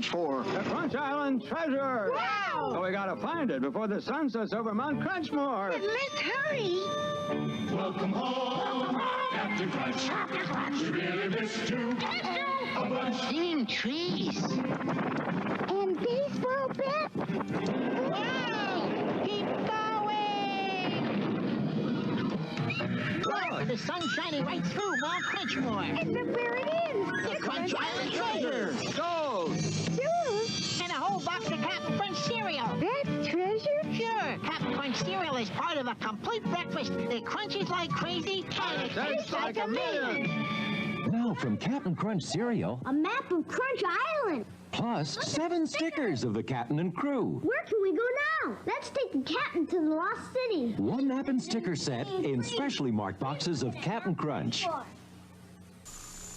For the Crunch Island treasure. Wow! So we gotta find it before the sun sets over Mount Crunchmore. But let's hurry. Welcome home, Captain Crunch. Captain Crunch. We really missed you. A bunch. Singing trees. And baseball bats. Wow! Keep going! Whoa, the sun's shining right through Mount Crunchmore. And look where it is. The Crunch Island treasure. Go! And a whole box of Captain Crunch cereal. That's treasure? Sure, Captain Crunch cereal is part of a complete breakfast that crunches like crazy and it tastes like a million. Now from Captain Crunch cereal, A map of Crunch Island. plus 7 stickers of the captain and crew. Where can we go now? Let's take the captain to the Lost City. One map and sticker set in specially marked boxes of Captain Crunch.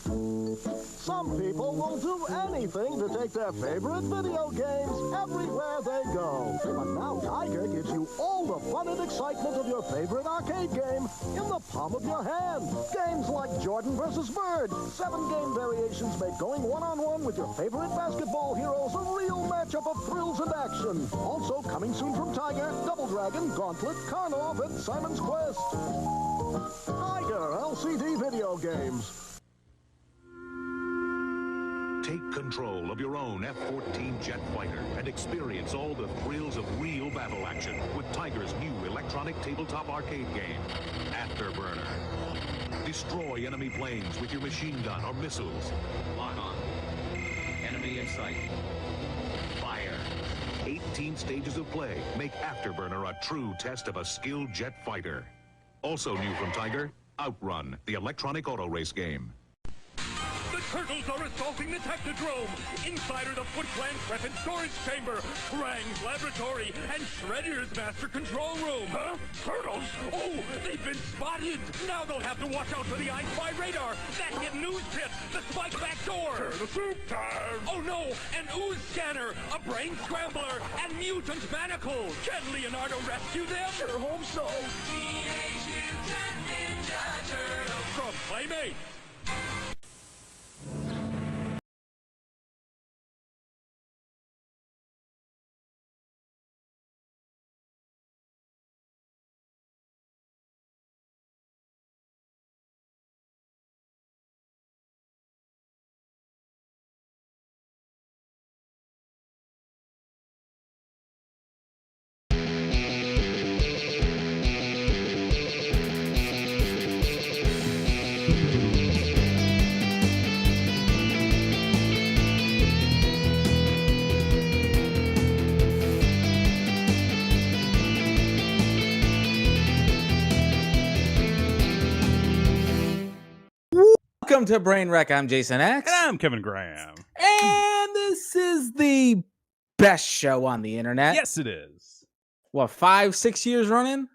Some people will do anything to take their favorite video games everywhere they go. But now Tiger gives you all the fun and excitement of your favorite arcade game in the palm of your hand. Games like Jordan vs. Bird. 7 game variations make going one-on-one with your favorite basketball heroes a real matchup of thrills and action. Also coming soon from Tiger, Double Dragon, Gauntlet, Karnov, and Simon's Quest. Tiger LCD video games. Take control of your own F-14 jet fighter and experience all the thrills of real battle action with Tiger's new electronic tabletop arcade game, Afterburner. Destroy enemy planes with your machine gun or missiles. Lock on. Enemy in sight. Fire. 18 stages of play make Afterburner a true test of a skilled jet fighter. Also new from Tiger, Outrun, the electronic auto race game. The turtles are assaulting the Technodrome. Inside are the Foot Clan weapon storage chamber, Krang's laboratory, and Shredder's master control room. Huh? Turtles? Oh, they've been spotted. Now they'll have to watch out for the I Spy radar, that hidden ooze pit, the spike back door. Turtle soup time. Oh no, an ooze scanner, a brain scrambler, and mutant manacles. Can Leonardo rescue them? Sure hope so. Teenage Mutant Ninja Turtles. From Playmates. Welcome to Brain Wreck. I'm Jason X. And I'm Kevin Graham. And this is the best show on the internet. Yes, it is. What, 5-6 years running?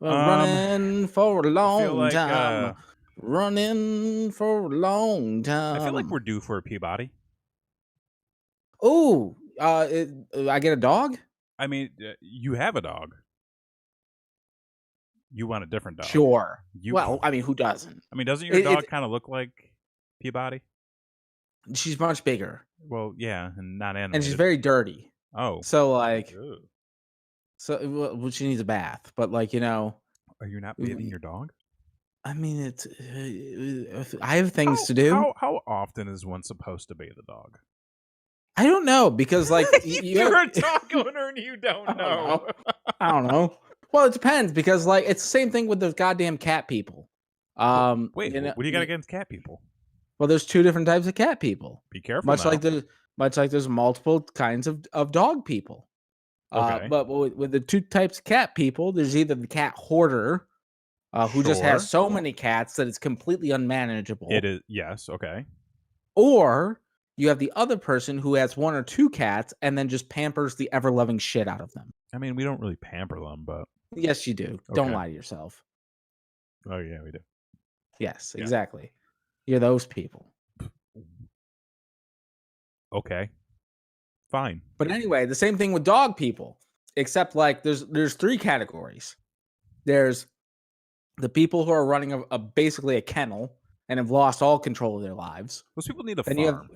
Running for a long time. Running for a long time. I feel like we're due for a Peabody. Oh, I get a dog? I mean, you have a dog. You want a different dog. Sure. Well, I mean, who doesn't? I mean, doesn't your dog kind of look like Peabody? She's much bigger. Well, yeah, and not animated. And she's very dirty. Oh. So, like, Ew. well, she needs a bath. But, like, you know. Are you not bathing your dog? I mean, it's. I have things to do. How often is one supposed to bathe a dog? I don't know, because, like. You're a dog owner and you don't know. I don't know. Well, it depends, because, like, it's the same thing with the goddamn cat people. Wait, what do you got against cat people? Well, there's 2 different types of cat people. Be careful. Much like there's multiple kinds of dog people. Okay. But with the 2 types of cat people, there's either the cat hoarder, who just has so many cats that it's completely unmanageable. It is, yes, okay. Or you have the other person who has 1 or 2 cats and then just pampers the ever-loving shit out of them. I mean, we don't really pamper them, but... Yes, you do. Okay. Don't lie to yourself. Oh, yeah, we do. Yes, exactly. You're those people. Okay. Fine. But anyway, the same thing with dog people, except, like, there's 3 categories. There's the people who are running basically a kennel and have lost all control of their lives. Those people need a farm.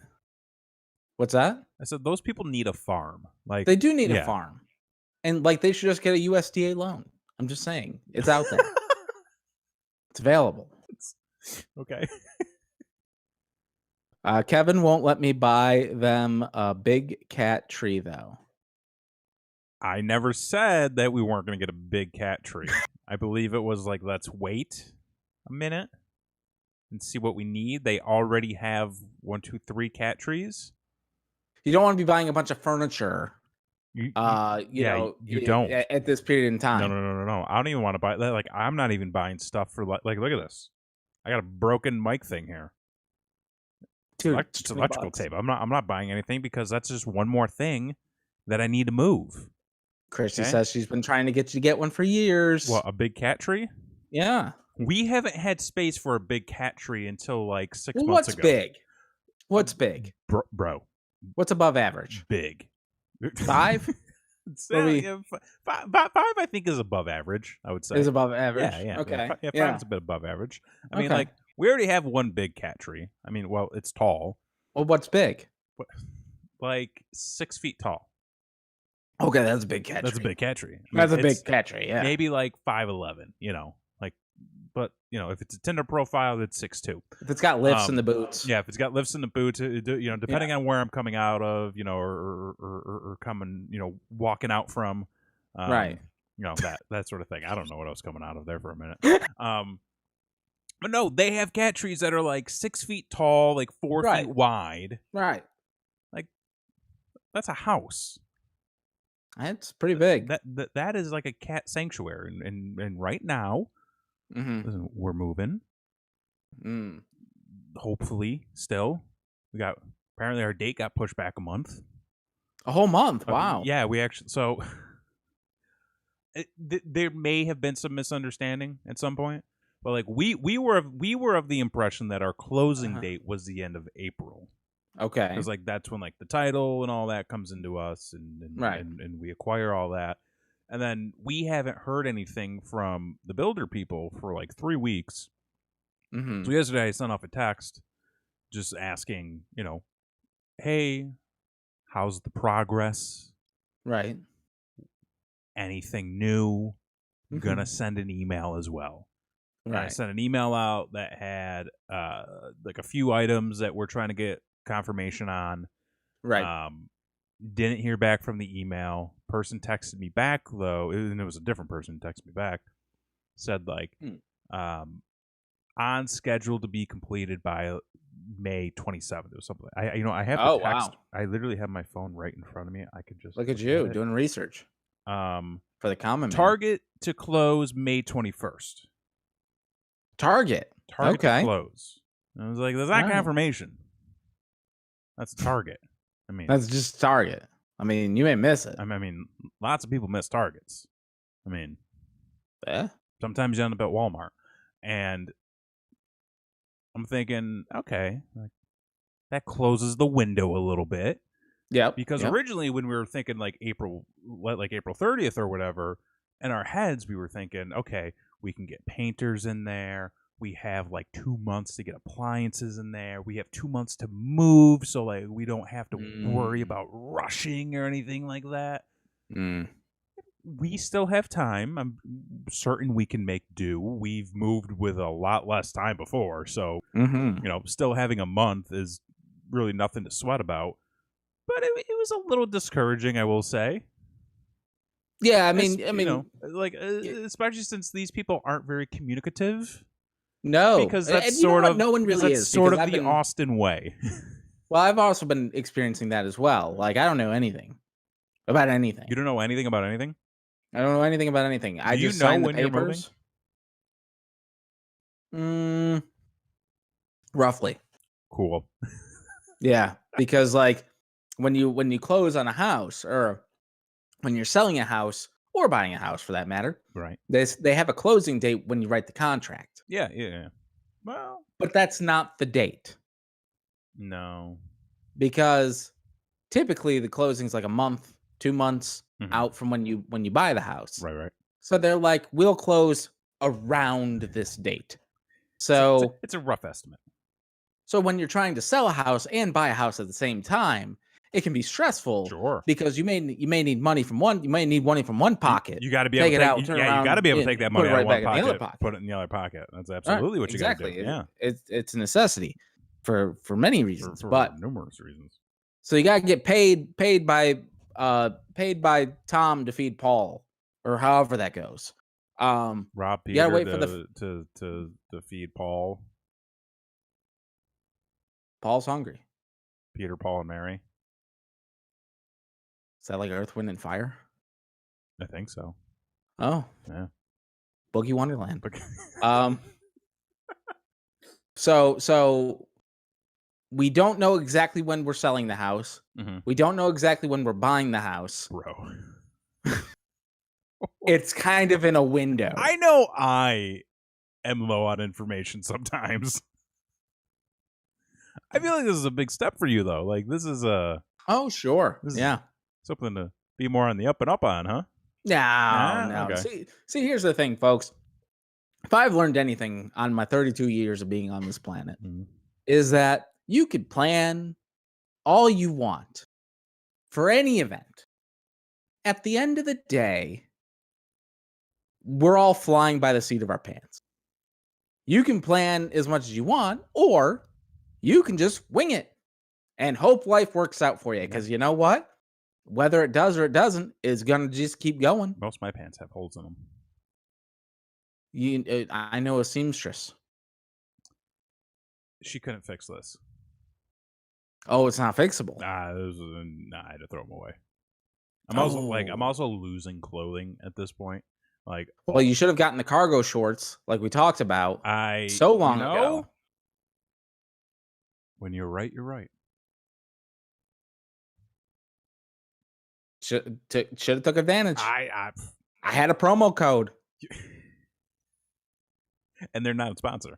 What's that? I said those people need a farm. Like They do need a farm. And like they should just get a USDA loan. I'm just saying. It's out there. It's available. Okay. Kevin won't let me buy them a big cat tree, though. I never said that we weren't going to get a big cat tree. I believe it was like, let's wait a minute and see what we need. They already have 1, 2, 3 cat trees. You don't want to be buying a bunch of furniture. You don't at this period in time. No. I don't even want to buy that. Like, I'm not even buying stuff for like. Look at this. I got a broken mic thing here. Dude, it's electrical tape. I'm not buying anything because that's just one more thing that I need to move. Christy says she's been trying to get you to get one for years. What, a big cat tree? Yeah. We haven't had space for a big cat tree until like 6 months what's ago. Big? What's big? Bro. What's above average? Big. 5? Yeah, 5 I think is above average, I would say. Is above average? Yeah. Okay. Yeah, 5 is a bit above average. I mean, like, we already have one big cat tree. I mean, well, it's tall. Well, what's big? Like 6 feet tall. Okay, that's a big cat tree. That's a big cat tree. I mean, that's a big cat tree, yeah. Maybe like 5'11", like, but, if it's a Tinder profile, it's 6'2". If it's got lifts in the boots. Yeah, if it's got lifts in the boots, depending on where I'm coming out of, or coming, walking out from. Right. That sort of thing. I don't know what I was coming out of there for a minute. But no, they have cat trees that are like 6 feet tall, like 4 feet wide. Right. Like, that's a house. That's pretty big. That is like a cat sanctuary, and right now, we're moving. Hopefully, still, apparently our date got pushed back a month. A whole month. Wow. Yeah, we actually there may have been some misunderstanding at some point, but like we were of the impression that our closing date was the end of April. Okay. Because like that's when like the title and all that comes into us, and we acquire all that, and then we haven't heard anything from the builder people for like 3 weeks. So yesterday I sent off a text just asking, hey, how's the progress? Right. Anything new? Gonna send an email as well. Right. And I sent an email out that had like a few items that we're trying to get confirmation on. Right. Didn't hear back from the email. Person texted me back though, and it was a different person who texted me back. Said like, on schedule to be completed by May 27th or something. I have the text. Wow. I literally have my phone right in front of me. I could just look at you doing research. For the common man. Target to close May 21st. Target to close. I was like, that's not confirmation. That's target. I mean, that's just target. I mean, you may miss it. I mean, lots of people miss targets. I mean, yeah. Sometimes you end up at Walmart, and I'm thinking, okay, like, that closes the window a little bit. Yeah. Because originally, when we were thinking like April 30th or whatever, in our heads we were thinking, okay, we can get painters in there. We have like 2 months to get appliances in there. We have 2 months to move, so like we don't have to worry about rushing or anything like that. We still have time. I'm certain we can make do. We've moved with a lot less time before, so still having a month is really nothing to sweat about. But it was a little discouraging, I will say. Yeah, I mean, especially since these people aren't very communicative. No, because that's sort of no one really is. Sort of the Austin way. Well, I've also been experiencing that as well. Like, I don't know anything about anything. You don't know anything about anything? I don't know anything about anything. I just signed the papers. Roughly. Cool. Yeah, because like when you close on a house, or when you're selling a house or buying a house for that matter, right? They have a closing date when you write the contract. Yeah. Well, but that's not the date. No, because typically the closing's like a month, 2 months out from when you buy the house. Right. So they're like, we'll close around this date. So it's a rough estimate. So when you're trying to sell a house and buy a house at the same time, it can be stressful. Sure. Because you may need money from one. You may need money from one pocket. You got to be able to take, you got to be able to take that money out of one pocket, put it in the other pocket. That's absolutely what you got to do. Yeah, it's a necessity for many reasons, but numerous reasons. So you got to get paid by Tom to feed Paul, or however that goes. Rob Peter, you gotta wait to feed Paul. Paul's hungry. Peter, Paul, and Mary. Is that like Earth, Wind, and Fire? I think so. Oh, yeah. Boogie Wonderland. So we don't know exactly when we're selling the house. Mm-hmm. We don't know exactly when we're buying the house. Bro. It's kind of in a window. I know I am low on information sometimes. I feel like this is a big step for you, though. Like, this is a... Oh, sure. Yeah. Something to be more on the up and up on, huh? No. Okay. See, here's the thing, folks. If I've learned anything on my 32 years of being on this planet, is that you could plan all you want for any event. At the end of the day, we're all flying by the seat of our pants. You can plan as much as you want, or you can just wing it and hope life works out for you. Because you know what? Whether it does or it doesn't, it's going to just keep going. Most of my pants have holes in them. I know a seamstress. She couldn't fix this. Oh, it's not fixable. Nah, I had to throw them away. I'm also losing clothing at this point. Like, well, you should have gotten the cargo shorts, like we talked about. So long ago. When you're right, you're right. Should have took advantage. I had a promo code. And they're not a sponsor.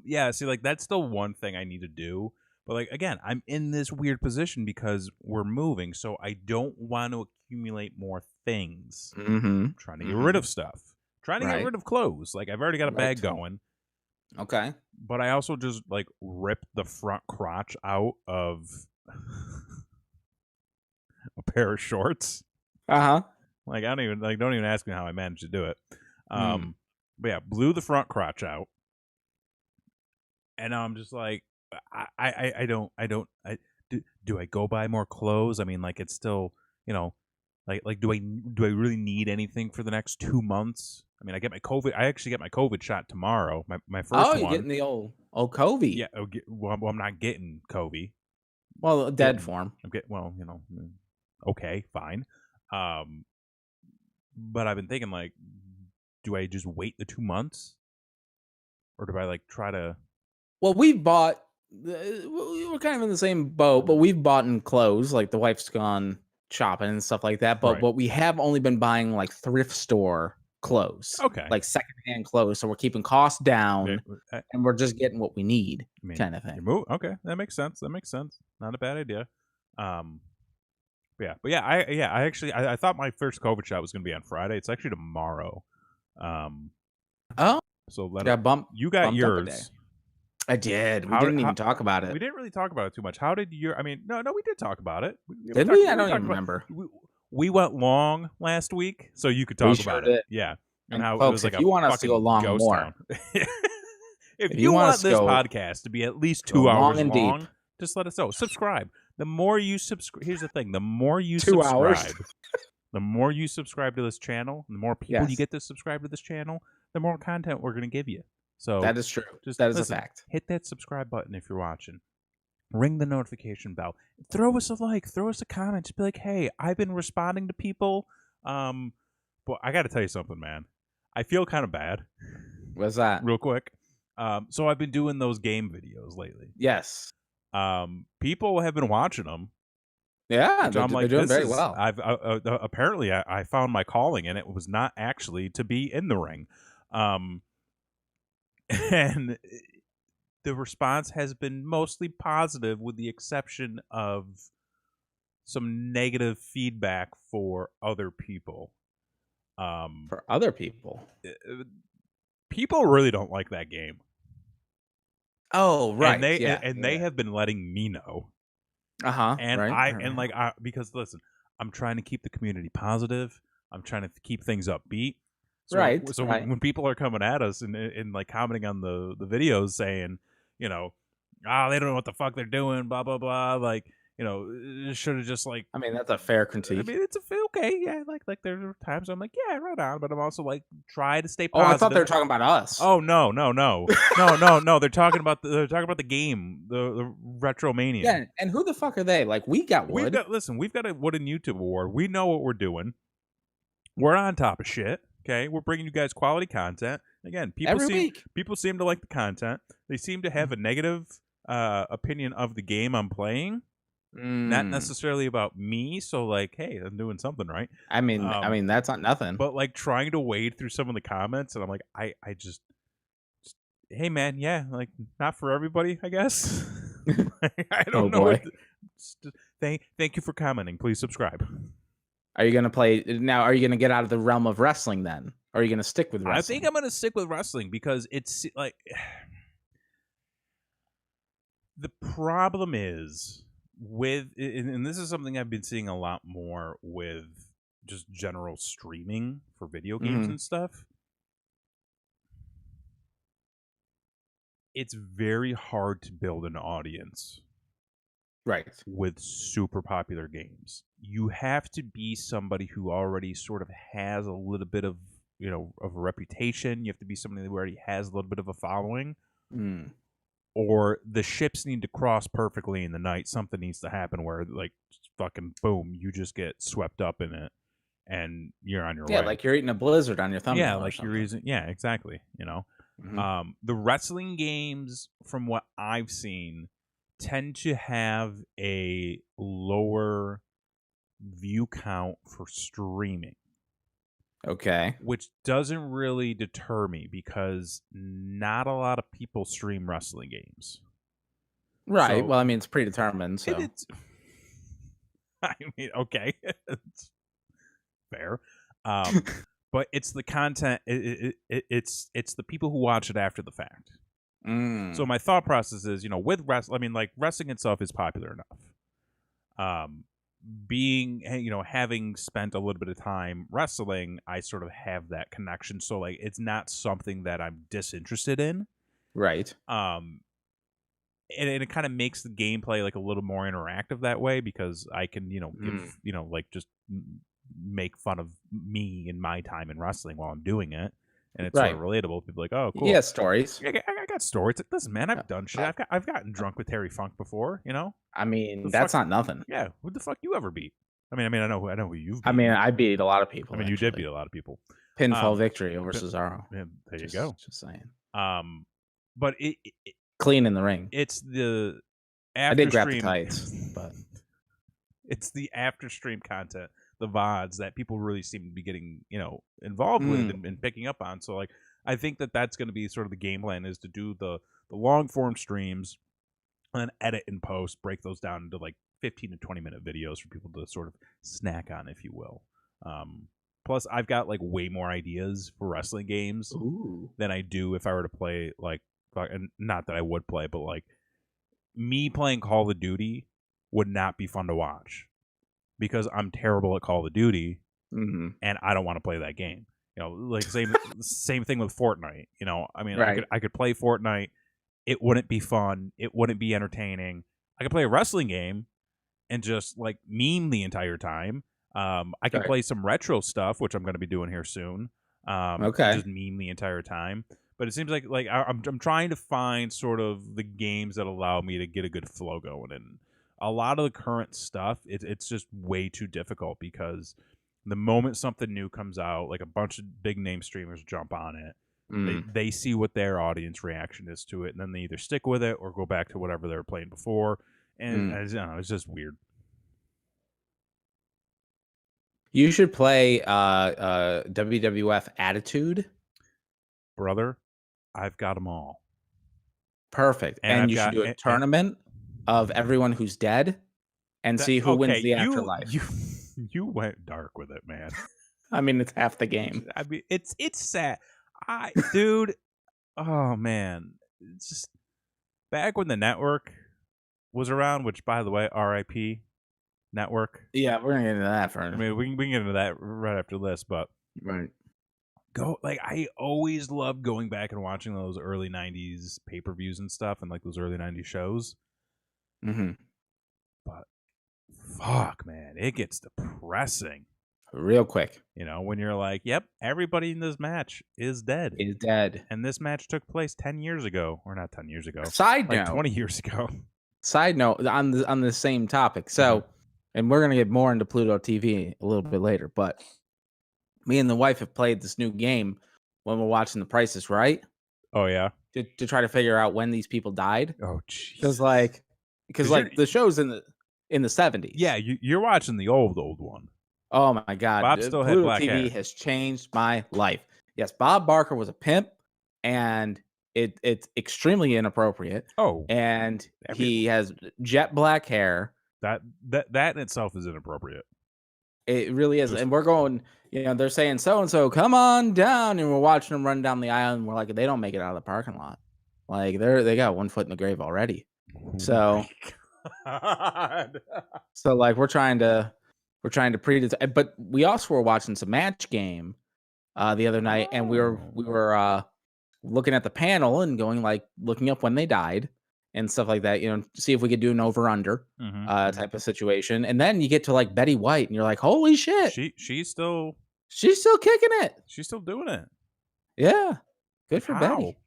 Yeah, see, like, that's the one thing I need to do. But, like, again, I'm in this weird position because we're moving, so I don't want to accumulate more things. I'm trying to get rid of stuff. Trying to get rid of clothes. Like, I've already got a bag going. Okay. But I also just, like, ripped the front crotch out of a pair of shorts. Uh-huh. Like, don't even ask me how I managed to do it. But yeah, blew the front crotch out. And I'm just like, do I go buy more clothes? I mean, like, it's still, like do I really need anything for the next 2 months? I mean, I actually get my COVID shot tomorrow. My first one. Oh, you're getting the old COVID. Yeah. Well, I'm not getting COVID. Well, dead form. I'm getting, okay, fine. But I've been thinking, like, do I just wait the 2 months? Or do I, like, try to... Well, we've bought... We're kind of in the same boat, but we've bought in clothes. Like, the wife's gone shopping and stuff like that. But we have only been buying, like, thrift store clothes. Okay. Like, secondhand clothes. So we're keeping costs down, and we're just getting what we need, kind of thing. Okay, that makes sense. Not a bad idea. I thought my first COVID shot was going to be on Friday. It's actually tomorrow. So you got yours. I did. We didn't even talk about it. We didn't really talk about it too much. How did your? I mean, no, we did talk about it. Did we? I don't even remember. We went long last week, so you could talk about it. Yeah, and how folks, it was like if you want us to go long more, if you want this podcast to be at least 2 hours long, just let us know. Subscribe. The more you subscribe, here's the thing: the more you subscribe, the more you subscribe to this channel, the more people you get to subscribe to this channel, the more content we're going to give you. So that is true. That is a fact. Hit that subscribe button if you're watching. Ring the notification bell. Throw us a like. Throw us a comment. Just be like, hey, I've been responding to people. But I got to tell you something, man. I feel kind of bad. What's that? Real quick. So I've been doing those game videos lately. Yes. People have been watching them. Yeah, they're doing very well. Apparently I found my calling, and it was not actually to be in the ring. And the response has been mostly positive, with the exception of some negative feedback for other people. For other people? People really don't like that game. Oh, right. And they have been letting me know. And because listen, I'm trying to keep the community positive. I'm trying to keep things upbeat. So, when people are coming at us and like commenting on the videos saying, they don't know what the fuck they're doing, blah blah blah, like, should have just like. I mean, that's a fair critique. I mean, it's okay, yeah. Like there are times I'm like, yeah, right on, but I'm also like, try to stay Oh, positive. I thought they were talking about us. Oh no. No. They're talking about the game, the Wrestlemania. Yeah, and who the fuck are they? Like, we got wood. We've got a Wood and YouTube award. We know what we're doing. We're on top of shit. Okay, we're bringing you guys quality content. Again, people seem to like the content. They seem to have a negative opinion of the game I'm playing. Not necessarily about me, so like, hey, I'm doing something right. I mean, that's not nothing. But like trying to wade through some of the comments, and I'm like, I just hey man, yeah, like not for everybody, I guess. I don't know. Thank you for commenting. Please subscribe. Are you gonna play now? Are you gonna get out of the realm of wrestling then? Or are you gonna stick with wrestling? I think I'm gonna stick with wrestling because it's like the problem is with, and this is something I've been seeing a lot more with just general streaming for video games and stuff. It's very hard to build an audience, right, with super popular games. You have to be somebody who already sort of has a little bit of, of a reputation. You have to be somebody who already has a little bit of a following. Or the ships need to cross perfectly in the night. Something needs to happen where, like, fucking boom, you just get swept up in it, and you're on your way. Yeah, like you're eating a blizzard on your thumbnail. Yeah, like you're using. Yeah, exactly. The wrestling games, from what I've seen, tend to have a lower view count for streaming. Okay. Which doesn't really deter me because not a lot of people stream wrestling games. Right. So, well, I mean, it's predetermined. So. I mean, okay. It's fair. But it's the content. It's the people who watch it after the fact. So my thought process is, with wrestling, I mean, like, wrestling itself is popular enough. Having spent a little bit of time wrestling, I sort of have that connection. So like, it's not something that I'm disinterested in. Right. And it kind of makes the gameplay like a little more interactive that way, because I can, give, like just make fun of me and my time in wrestling while I'm doing it. And it's sort of relatable. People are like, oh, cool. Yeah, stories. I got stories. Like, listen, man, I've done shit. I've gotten drunk with Terry Funk before. I mean, that's not nothing. Yeah, who the fuck you ever beat? I mean, I know who you've beat. I mean, I beat a lot of people. I mean, you did beat a lot of people. Pinfall victory over Cesaro. Yeah, there you go. Just saying. But it clean in the ring. It's the after I did grab stream, the tights, but it's the after stream content, the VODs that people really seem to be getting, involved with and picking up on. So like, I think that's going to be sort of the game plan, is to do the long form streams and then edit and post, break those down into like 15 to 20 minute videos for people to sort of snack on, if you will. Plus, I've got like way more ideas for wrestling games than I do if I were to play like, and not that I would play, but like me playing Call of Duty would not be fun to watch because I'm terrible at Call of Duty and I don't want to play that game. Like same thing with Fortnite. I mean, I could play Fortnite. It wouldn't be fun. It wouldn't be entertaining. I could play a wrestling game and just like meme the entire time. I can play some retro stuff, which I'm going to be doing here soon. Just meme the entire time. But it seems like I'm trying to find sort of the games that allow me to get a good flow going. And a lot of the current stuff, it's just way too difficult, because the moment something new comes out, like a bunch of big name streamers jump on it. They see what their audience reaction is to it, and then they either stick with it or go back to whatever they were playing before. And I don't know, it's just weird. You should play WWF Attitude. Brother, I've got them all. Perfect. And you should do a tournament of everyone who's dead and see who wins the afterlife. You went dark with it, man. I mean, it's half the game. I mean, it's sad. Dude, oh man. It's just back when the network was around, which, by the way, RIP network. Yeah, we're gonna get into that first. I mean, we can get into that right after this, but right. I always loved going back and watching those early 90s pay-per-views and stuff and like those early 90s shows. Mm-hmm. But fuck, man, it gets depressing. Real quick. You know, when you're like, yep, everybody in this match is dead. Is dead. And this match took place 10 years ago. Or not 10 years ago. Side note. 20 years ago. Side note on the same topic. So, and we're going to get more into Pluto TV a little bit later, but me and the wife have played this new game when we're watching The Price is Right. Oh, yeah? To try to figure out when these people died. Oh, jeez. Because the show's in the 70s. Yeah, you're watching the old one. Oh my God! Bob still had Pluto black TV hair. has changed my life. Yes, Bob Barker was a pimp, and it's extremely inappropriate. Oh, and he has jet black hair. That in itself is inappropriate. It really is, and we're going. You know, they're saying so and so, come on down, and we're watching them run down the aisle, and we're like, they don't make it out of the parking lot. Like they got 1 foot in the grave already. So, so like we're trying to but we also were watching some Match Game the other night, and we were looking at the panel and looking up when they died and stuff like that, you know, see if we could do an over under type of situation. And then you get to like Betty White, and you're like, holy shit, she's still kicking it. She's still doing it. Yeah, good for Betty.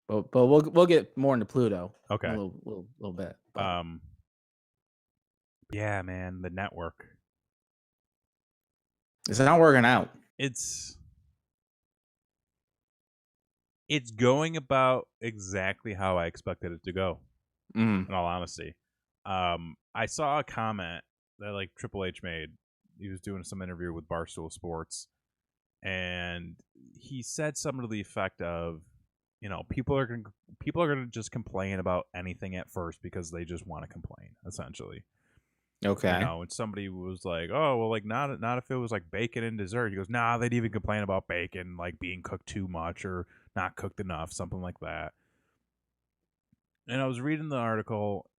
But we'll get more into Pluto. Okay, a little bit. But. Yeah, man, the network. It's not working out. It's going about exactly how I expected it to go. In all honesty, I saw a comment that like Triple H made. He was doing some interview with Barstool Sports, and he said something to the effect of, you know, people are gonna just complain about anything at first because they just want to complain, essentially. Okay. You know, and somebody was like, "Oh, well, like not if it was like bacon and dessert." He goes, "Nah, they'd even complain about bacon like being cooked too much or not cooked enough, something like that." And I was reading the article,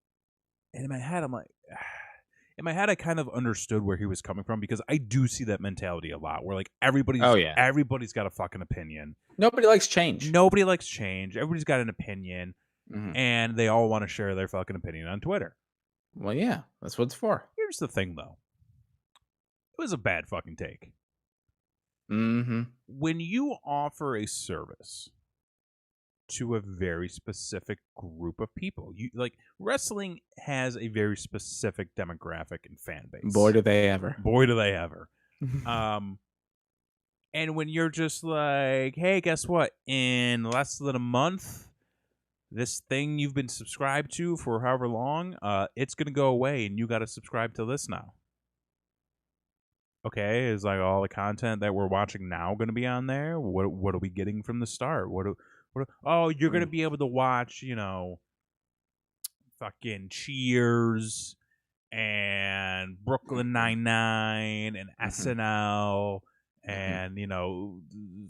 and in my head, I kind of understood where he was coming from, because I do see that mentality a lot, where like everybody's got a fucking opinion. Nobody likes change. Everybody's got an opinion, and they all want to share their fucking opinion on Twitter. Well, yeah, that's what it's for. Here's the thing, though. It was a bad fucking take. When you offer a service to a very specific group of people, wrestling has a very specific demographic and fan base. Boy, do they ever. And when you're just like, hey, guess what? In less than a month, this thing you've been subscribed to for however long, it's going to go away, and you got to subscribe to this now. Okay, is like all the content that we're watching now going to be on there? What are we getting from the start? Oh, you're going to be able to watch, you know, fucking Cheers and Brooklyn Nine-Nine and SNL and, you know,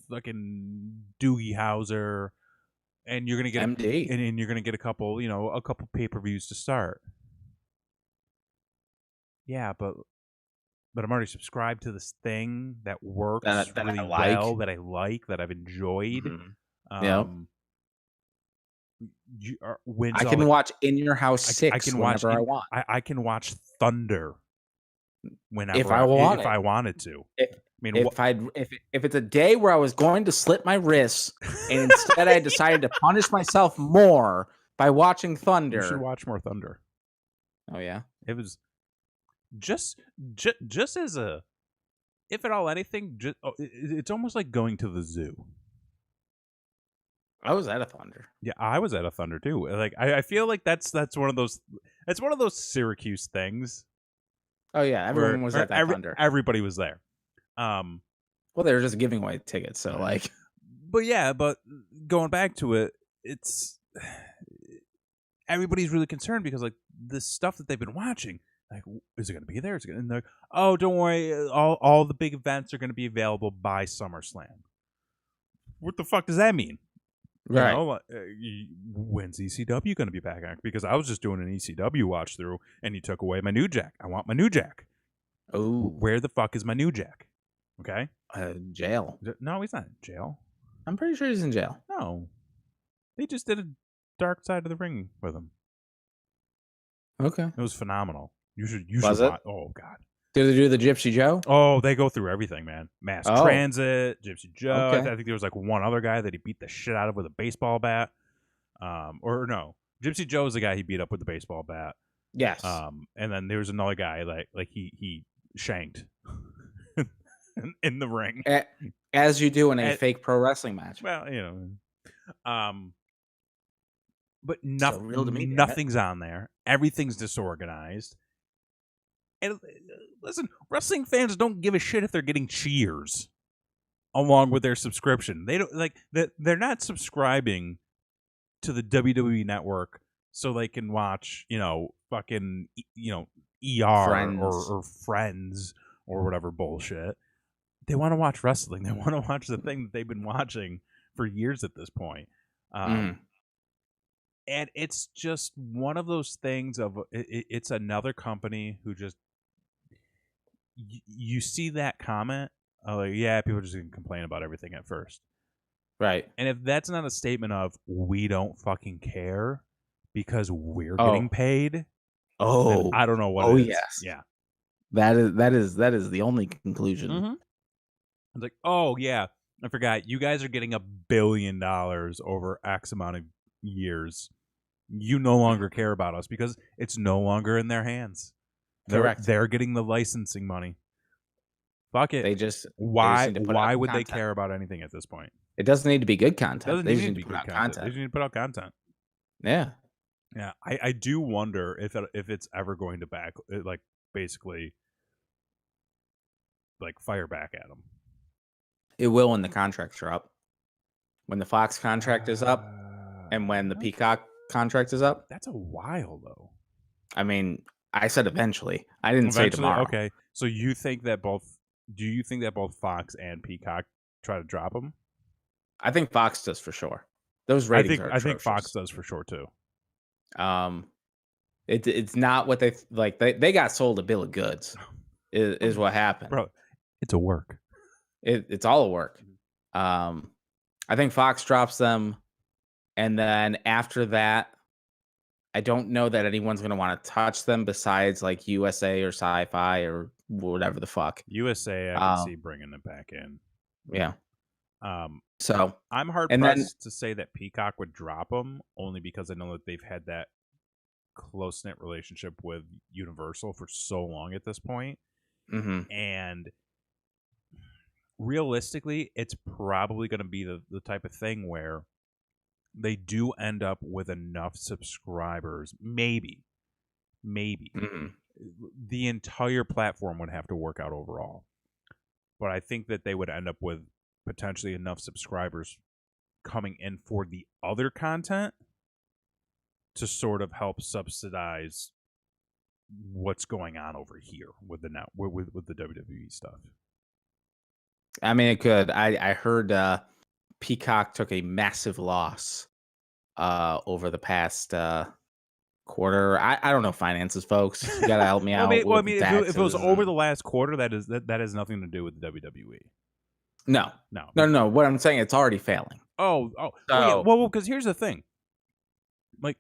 fucking Doogie Howser. And you're gonna get MD, and you're gonna get a couple pay-per-views to start. Yeah, but I'm already subscribed to this thing that works really well, that I like, that I've enjoyed. Yeah. I can watch In Your House 6 whenever I want. I can watch Thunder whenever if I wanted to. If it's a day where I was going to slit my wrists and instead I decided to punish myself more by watching Thunder. You should watch more Thunder. Oh yeah, it was just as a, if at all anything, it's almost like going to the zoo. I was at a Thunder. Yeah, I was at a Thunder too. Like I feel like that's one of those. It's one of those Syracuse things. Oh yeah, everyone was at that Thunder. Everybody was there. Well, they were just giving away tickets, so like. But going back to it, it's everybody's really concerned because like the stuff that they've been watching, like, is it going to be there? And they're, oh, don't worry, all the big events are going to be available by SummerSlam. What the fuck does that mean? Right. When's ECW going to be back on? Because I was just doing an ECW watch through, and he took away my New Jack. I want my New Jack. Oh, where the fuck is my New Jack? Okay, jail. No, he's not in jail. I'm pretty sure he's in jail. No, they just did a Dark Side of the Ring with him. Okay, it was phenomenal. You should Was it? watch. Oh God. Did they do the Gypsy Joe? Oh, they go through everything, man. Mass Transit, Gypsy Joe. Okay. I think there was like one other guy that he beat the shit out of with a baseball bat. Or no, Gypsy Joe is the guy he beat up with the baseball bat. Yes. And then there was another guy like he shanked in the ring, as you do in a fake pro wrestling match. Well, but nothing, nothing's on there. Everything's disorganized. And listen, wrestling fans don't give a shit if they're getting cheers along with their subscription. They don't like that. They're not subscribing to the WWE network so they can watch, fucking, ER Friends. or Friends or whatever bullshit. They want to watch wrestling. They want to watch the thing that they've been watching for years at this point. And it's just one of those things of it's another company who just you see that comment, like, yeah, people are just gonna complain about everything at first, right? And if that's not a statement of we don't fucking care because we're getting paid, then I don't know what. it is. Yes, yeah, that is the only conclusion. Mm-hmm. It's like, oh yeah, I forgot. You guys are getting $1 billion over X amount of years. You no longer care about us because it's no longer in their hands. Correct. They're getting the licensing money. Fuck it. They just why need to put why out would content. they care about anything at this point? It doesn't need to be good content. Doesn't They need just to need be to good put out content. content. They just need to put out content. Yeah. Yeah, I do wonder if it's ever going to basically fire back at them. It will when the contracts are up. When the Fox contract is up, and when the Peacock contract is up. That's a while though. I mean, I said eventually. I didn't say tomorrow. Okay, so you think that both? Do you think that both Fox and Peacock try to drop them? I think Fox does for sure. Those ratings are atrocious. I think Fox does for sure too. It's not what they like. They got sold a bill of goods. Is what happened, bro. It's a work. It's all a work. I think Fox drops them, and then after that, I don't know that anyone's going to want to touch them besides like USA or Sci-Fi or whatever the fuck. USA, I can see bringing it back in. Yeah. So I'm hard pressed to say that Peacock would drop them, only because I know that they've had that close-knit relationship with Universal for so long at this point. Mm-hmm. And realistically, it's probably going to be the type of thing where they do end up with enough subscribers. Maybe. Mm-hmm. The entire platform would have to work out overall. But I think that they would end up with potentially enough subscribers coming in for the other content to sort of help subsidize what's going on over here with the with the WWE stuff. I mean, it could. I heard Peacock took a massive loss over the past quarter. I don't know finances, folks. You gotta help me out. If it was over the last quarter, that has nothing to do with the WWE. No. What I'm saying, it's already failing. Yeah. Well, because here's the thing. Like,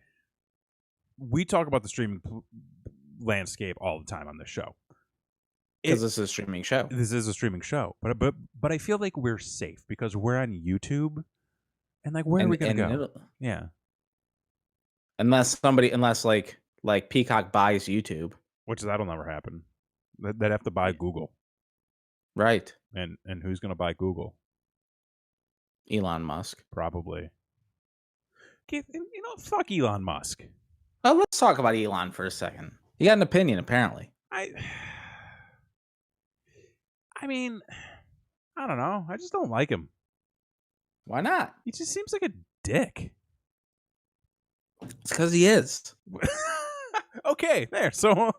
we talk about the streaming landscape all the time on this show. Because this is a streaming show. This is a streaming show, but I feel like we're safe because we're on YouTube, and like, where are we gonna go? Yeah. Unless like Peacock buys YouTube, which that'll never happen. They'd have to buy Google, right? And who's gonna buy Google? Elon Musk, probably. Okay, fuck Elon Musk. Well, let's talk about Elon for a second. You got an opinion, apparently. I mean, I don't know. I just don't like him. Why not? He just seems like a dick. It's because he is. Okay, there. So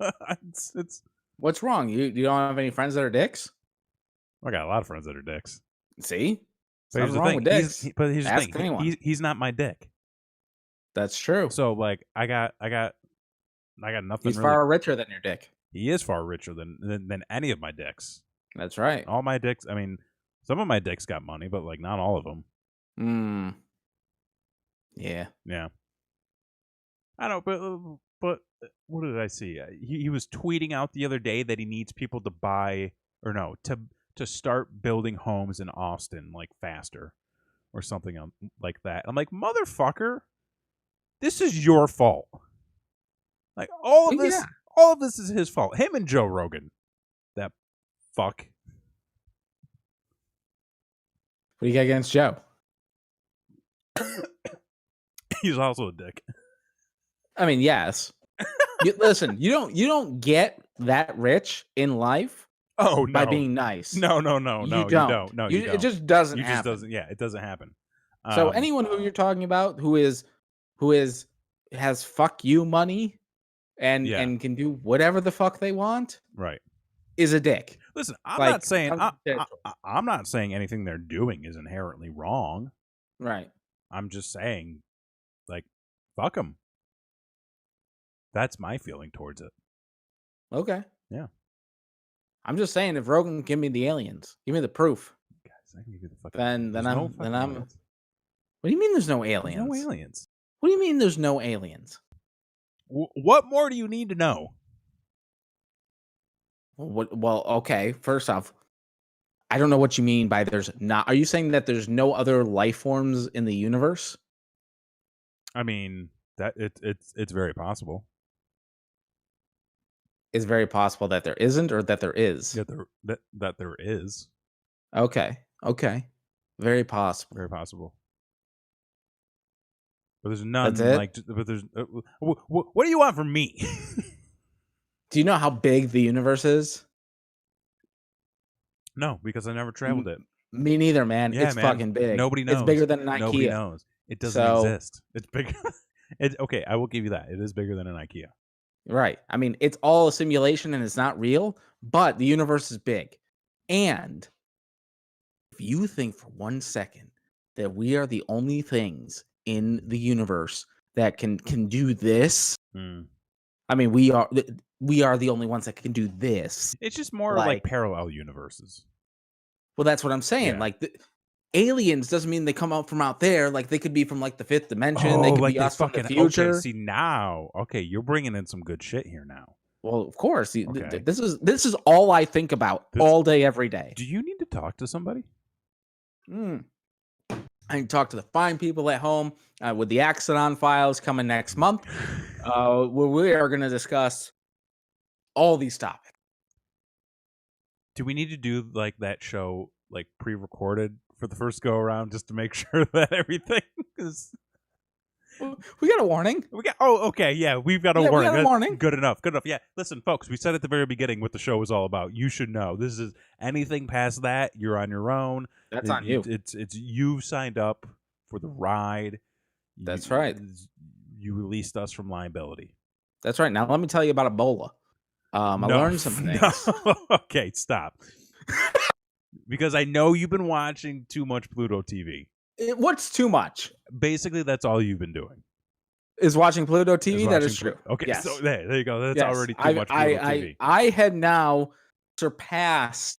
it's what's wrong? You don't have any friends that are dicks? I got a lot of friends that are dicks. See, But here's Nothing the wrong thing. with dicks. But here's the Ask thing. anyone. He's not my dick. That's true. So like I got nothing. He's really. far richer than your dick. He is far richer than any of my dicks. That's right. All my dicks. I mean, some of my dicks got money, but like not all of them. Yeah. Yeah. I don't. But what did I see? He was tweeting out the other day that he needs people to buy to start building homes in Austin like faster or something like that. I'm like, motherfucker, this is your fault. Like all of this. Yeah. All of this is his fault. Him and Joe Rogan. That fuck. What do you got against Joe? He's also a dick. I mean, yes. Listen, you don't get that rich in life. Oh, no. By being nice. No, you don't. No, you don't. It just doesn't happen. Doesn't. Yeah, it doesn't happen. So anyone who you're talking about who has fuck you money and can do whatever the fuck they want, right, is a dick. Listen, I'm not saying anything they're doing is inherently wrong. Right. I'm just saying, like, fuck them. That's my feeling towards it. Okay. Yeah. I'm just saying, if Rogan give me the aliens, give me the proof. Guys, I can give you the fucking. Then I'm. Aliens. What do you mean? There's no aliens? No aliens. What do you mean? There's no aliens? What more do you need to know? Well, okay. First off, I don't know what you mean by there's not. Are you saying that there's no other life forms in the universe? I mean, that it's very possible. It's very possible that there isn't, or that there is. Yeah, that there is. Okay. Very possible. Very possible. But there's none. Like, but there's. What do you want from me? Do you know how big the universe is? No, because I never traveled it. Me neither, man. Yeah, it's fucking big. Nobody knows. It's bigger than an IKEA. Nobody knows. It doesn't exist. It's bigger. Okay, I will give you that. It is bigger than an IKEA. Right. I mean, it's all a simulation and it's not real, but the universe is big. And if you think for 1 second that we are the only things in the universe that can do this, I mean, we are the only ones that can do this. It's just more like parallel universes. Well, that's what I'm saying. Yeah. Like, aliens doesn't mean they come out from out there. Like, they could be from like the fifth dimension. They could be us from the future. Okay, see now, you're bringing in some good shit here now. Well, of course. Okay. This is all I think about all day, every day. Do you need to talk to somebody? I can talk to the fine people at home with the Axodon files coming next month. Where we are going to discuss all these topics. Do we need to do like that show, like pre-recorded for the first go around, just to make sure that everything is? We got a warning. Okay, yeah, we've got a warning. We got a warning. Good enough. Yeah, listen, folks, we said at the very beginning what the show was all about. You should know. This is anything past that, you're on your own. That's on you. It's you signed up for the ride. That's right. You released us from liability. That's right. Now let me tell you about Ebola. I learned some things. Okay, stop. Because I know you've been watching too much Pluto TV. What's too much? Basically, that's all you've been doing. Is watching Pluto TV? That is true. Okay, yes. So there you go. That's already too much Pluto TV. I had now surpassed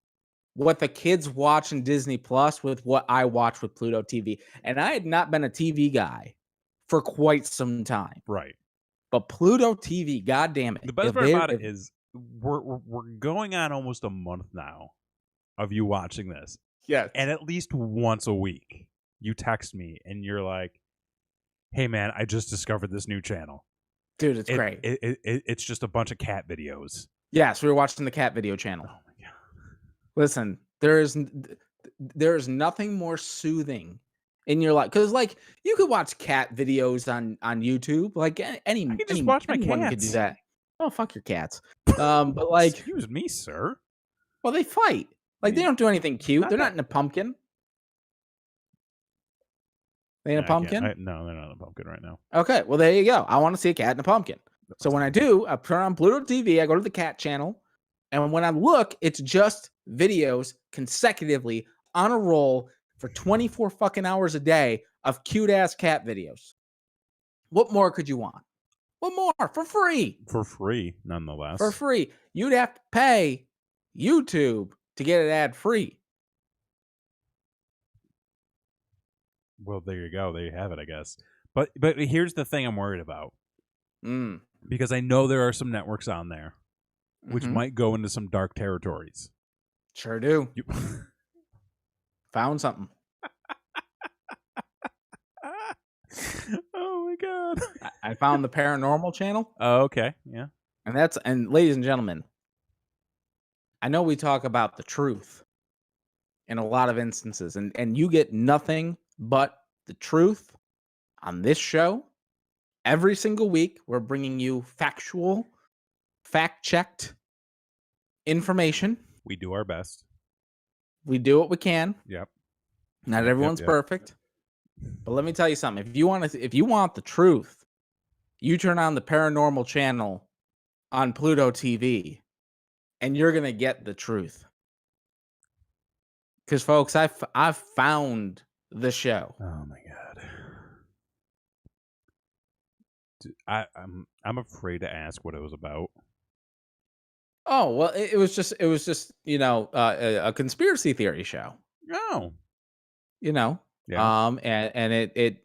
what the kids watch in Disney Plus with what I watch with Pluto TV. And I had not been a TV guy for quite some time. Right. But Pluto TV, goddamn it. The best part about it is we're going on almost a month now of you watching this. Yes. And at least once a week, you text me and you're like, hey, man, I just discovered this new channel. Dude, it's great. It's just a bunch of cat videos. Yes, we were watching the cat video channel. Oh, my God. Listen, there is nothing more soothing in your life. Because, like, you could watch cat videos on YouTube. Like, anyone could do that. Oh, fuck your cats. But, like... Excuse me, sir. Well, they fight. Like, they don't do anything cute. They're not in a pumpkin. They in a pumpkin? No, they're not in a pumpkin right now. Okay, well, there you go. I want to see a cat in a pumpkin. So when I do, I turn on Pluto TV, I go to the cat channel, and when I look, it's just videos consecutively on a roll for 24 fucking hours a day of cute ass cat videos. What more could you want? What more? For free. For free, nonetheless. For free. You'd have to pay YouTube to get it ad free. Well, there you go. There you have it, I guess. But here's the thing I'm worried about. Because I know there are some networks on there which might go into some dark territories. Sure do. Found something. Oh my god. I found the paranormal channel. Oh, okay. Yeah. And ladies and gentlemen, I know we talk about the truth in a lot of instances, and you get nothing but the truth on this show. Every single week, we're bringing you factual, fact-checked information. We do our best. We do what we can. Yep. Not everyone's perfect. But let me tell you something. If you want the truth, you turn on the paranormal channel on Pluto TV, and you're gonna get the truth. Because, folks, I've found the show. Oh my god. I'm afraid to ask what it was about. Oh, well, it was just a conspiracy theory show. Oh. Yeah. And it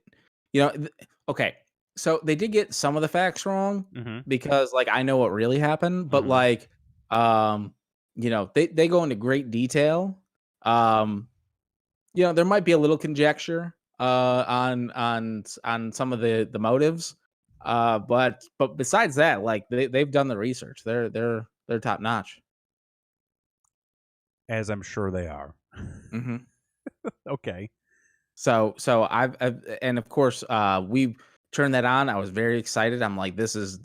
okay. So they did get some of the facts wrong because I know what really happened, but they go into great detail. There might be a little conjecture on some of the motives. But besides that, they've done the research. They're top notch. As I'm sure they are. Okay. So I've and of course we turned that on. I was very excited. I'm like, this is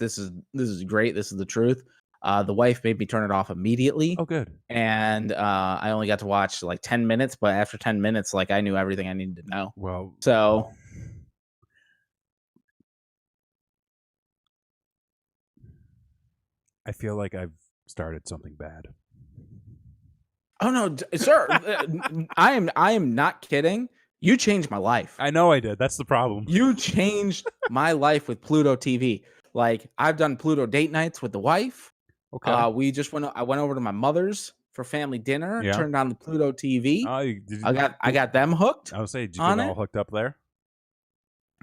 great. This is the truth. The wife made me turn it off immediately. Oh, good. And I only got to watch 10 minutes, but after 10 minutes, I knew everything I needed to know. Well, so I feel like I've started something bad. Oh no, sir. I am not kidding. You changed my life. I know I did. That's the problem. You changed my life with Pluto TV. I've done Pluto date nights with the wife. Okay. I went over to my mother's for family dinner. Yeah. Turned on the Pluto TV. I got them hooked. I would say, did you get all hooked up there?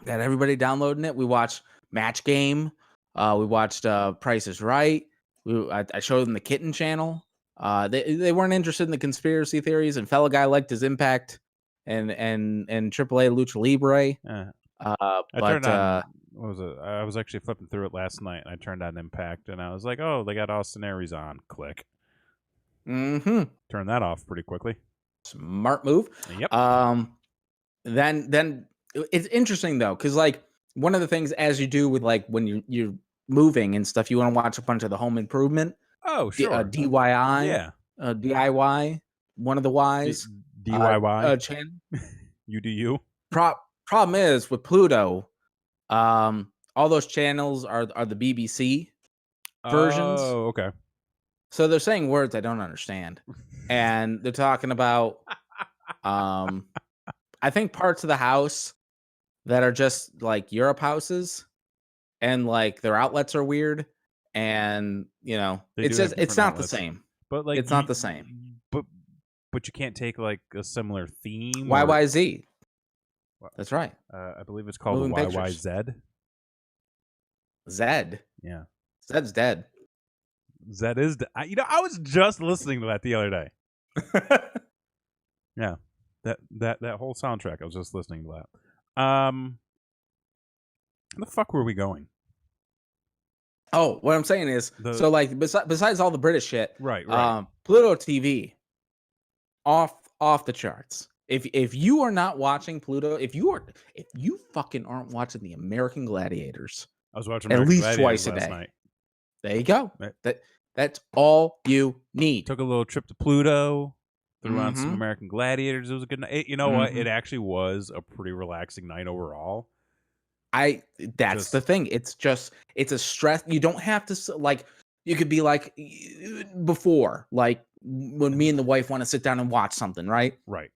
Got everybody downloading it. We watched Match Game. We watched Price is Right. I showed them the Kitten channel. They weren't interested in the conspiracy theories, and fellow guy liked his Impact and AAA Lucha Libre. Turned on, what was it? I was actually flipping through it last night, and I turned on Impact, and I was like, oh, they got Austin Aries on. Click. Turn that off pretty quickly. Smart move. Yep. Then it's interesting though, because one of the things as you do with when you're moving and stuff, you want to watch a bunch of the home improvement. Oh, sure. DIY. Yeah. DIY. One of the Y's. DIY. Channel. You do you. Problem is with Pluto, all those channels are the BBC versions. Oh, okay. So they're saying words I don't understand, and they're talking about, I think parts of the house that are just Europe houses, and their outlets are weird, and it's not the same. But it's not the same. But you can't take a similar theme. YYZ. That's right. I believe it's called Moving YYZ. Zed. Yeah. Zed's dead. Zed is dead. I was just listening to that the other day. Yeah. That whole soundtrack, I was just listening to that. Where the fuck were we going? Oh, what I'm saying is, besides all the British shit, right. Pluto TV, off the charts. If you are not watching Pluto, if you fucking aren't watching the American Gladiators, I was watching American at least Gladiators twice a day. Night. There you go. Right. That's all you need. Took a little trip to Pluto, threw on some American Gladiators. It was a good night. You know what? It actually was a pretty relaxing night overall. That's the thing. It's a stress. You don't have to you could be before, when me and the wife want to sit down and watch something, right? Right.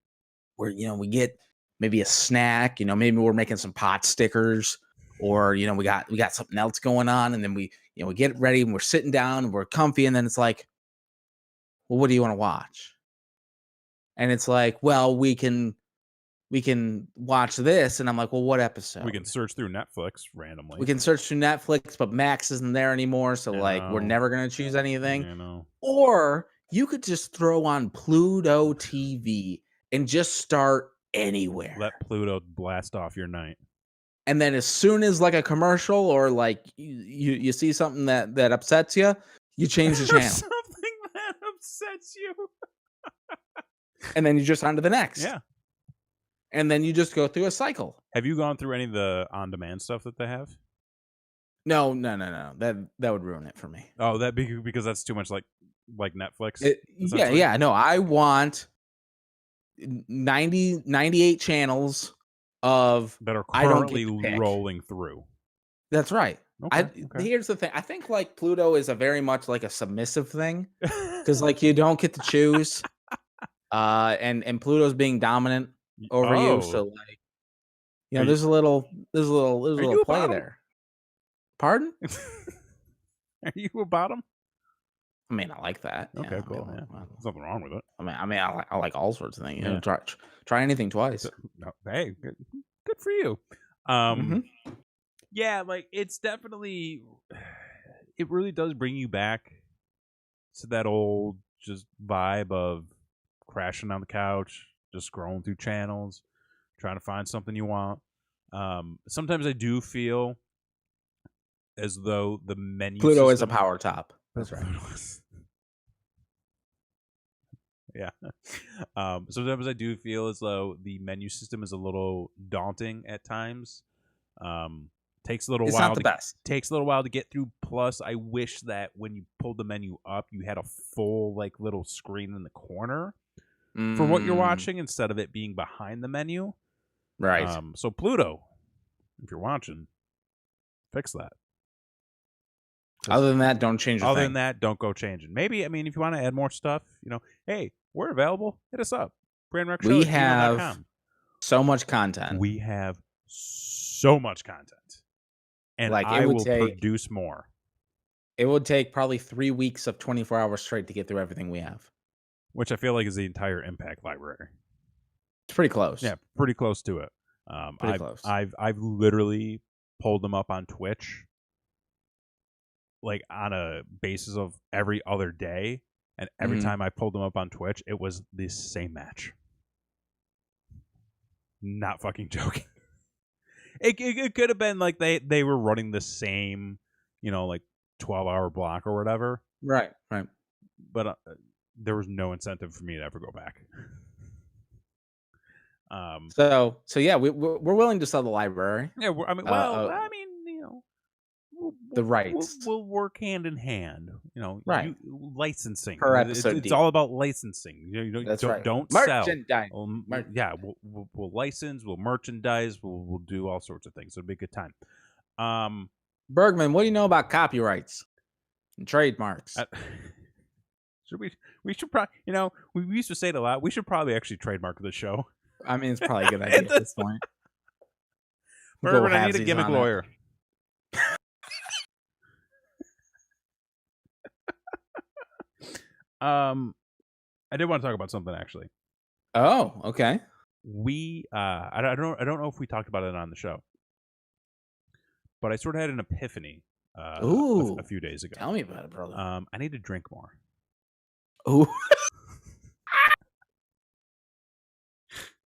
we get maybe a snack, maybe we're making some pot stickers, or we got something else going on, and then we get ready and we're sitting down and we're comfy, and then it's like, well, what do you want to watch? And it's like, well, we can watch this, and I'm like, well, what episode? We can search through Netflix randomly. We can search through Netflix, but Max isn't there anymore, so we're never gonna choose anything. Or you could just throw on Pluto TV and just start anywhere. Let Pluto blast off your night. And then as soon as like a commercial or like you see something that upsets you, you change the channel. Something that upsets you. And then you just on to the next. Yeah. And then you just go through a cycle. Have you gone through any of the on-demand stuff that they have? No. That would ruin it for me. Oh, that because that's too much like Netflix? Yeah. No, I want 98 channels of that are currently rolling through. That's right. Okay. Here's the thing. I think like Pluto is a very much like a submissive thing, because like you don't get to choose, and Pluto's being dominant over you. So like, there's a little play there. Pardon? Are you about them? I mean, I like that. Okay, cool. Yeah. There's nothing wrong with it. I mean, I like all sorts of things. Try anything twice. Hey, good for you. Yeah, like it's definitely, it really does bring you back to that old just vibe of crashing on the couch, just scrolling through channels, trying to find something you want. Sometimes I do feel as though the menu Pluto is a power top. That's right. Yeah. Sometimes I do feel as though the menu system is a little daunting at times. Takes a little while. Not the best. Takes a little while to get through. Plus, I wish that when you pulled the menu up, you had a full like little screen in the corner for what you're watching instead of it being behind the menu. Right. So Pluto, if you're watching, fix that. Other than that, don't change. Other than that, don't go changing. Maybe, I mean, if you want to add more stuff, hey, we're available. Hit us up. We have so much content. We have so much content. And like I will produce more. It would take probably 3 weeks of 24 hours straight to get through everything we have. Which I feel like is the entire Impact library. It's pretty close. Yeah, pretty close to it. Close. I've literally pulled them up on Twitch like on a basis of every other day, and every time I pulled them up on Twitch, it was the same match. Not fucking joking. It could have been like they were running the same, like 12-hour block or whatever. Right. But there was no incentive for me to ever go back. So yeah, we're willing to sell the library. Yeah, the rights. We'll work hand in hand. Right. Licensing. Per episode. It's all about licensing. That's right. Don't merchandise. Sell. Yeah, we'll license. We'll merchandise. We'll do all sorts of things. It'll be a good time. Bergman, what do you know about copyrights and trademarks? We should probably. We used to say it a lot. We should probably actually trademark the show. I mean, it's probably a good idea at this point. Bergman, I need a gimmick lawyer. I did want to talk about something actually. Oh, okay. We I don't know if we talked about it on the show, but I sort of had an epiphany a few days ago. Tell me about it, brother. I need to drink more. Ooh.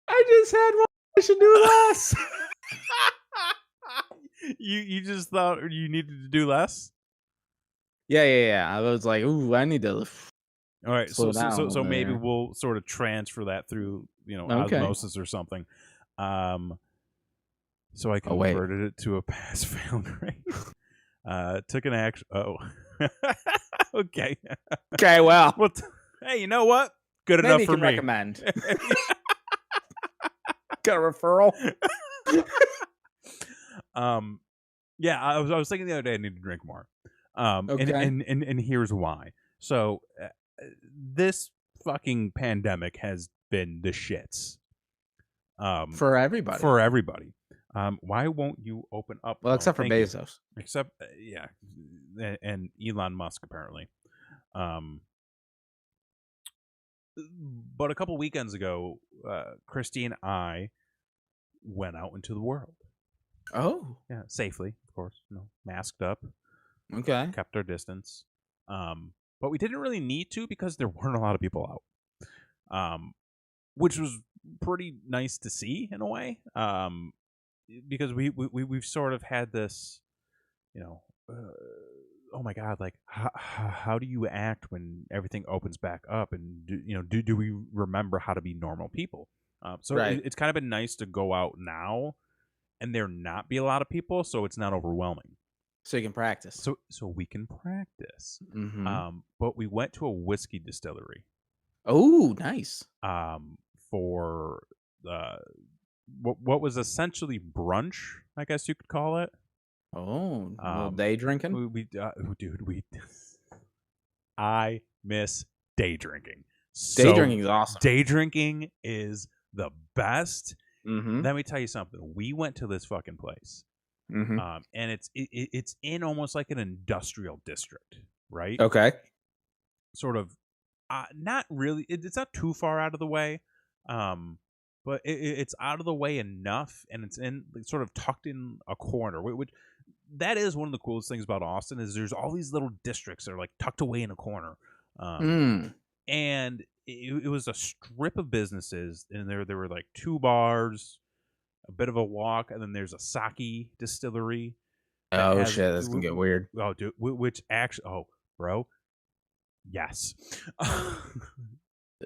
I just had one. I should do less. You just thought you needed to do less? Yeah. I was like, ooh, I need to. All right, so maybe we'll sort of transfer that through, osmosis or something. So I converted it to a pass-fail grade. Took an action. Oh, okay. Okay, well, hey, you know what? Good enough for me. Recommend. Got a referral. Yeah, I was thinking the other day I need to drink more. Okay. And here's why. So this fucking pandemic has been the shits. For everybody. For everybody. Why won't you open up? Well, except for Bezos. Except, yeah, and Elon Musk apparently. But a couple weekends ago, Christy and I went out into the world. Oh, yeah, safely, of course. Masked up. Okay. Kept our distance. But we didn't really need to because there weren't a lot of people out. Which was pretty nice to see in a way. Because we've sort of had this, oh my God, like how do you act when everything opens back up, and do we remember how to be normal people? So right. it's kind of been nice to go out now, and there not be a lot of people, so it's not overwhelming. So you can practice. So we can practice. Mm-hmm. But we went to a whiskey distillery. Oh, nice. For what was essentially brunch, I guess you could call it. Oh, a little day drinking. I miss day drinking. Day drinking is awesome. Day drinking is the best. Mm-hmm. Let me tell you something. We went to this fucking place, mm-hmm. And it's in almost like an industrial district, right? Okay. Sort of, not really. It's not too far out of the way, but it's out of the way enough, and it's sort of tucked in a corner. Which that is one of the coolest things about Austin is there's all these little districts that are like tucked away in a corner. And it was a strip of businesses, and there were like 2 bars, a bit of a walk, and then there's a sake distillery. Oh shit, that's gonna get weird. Oh, dude, which actually, bro, yes.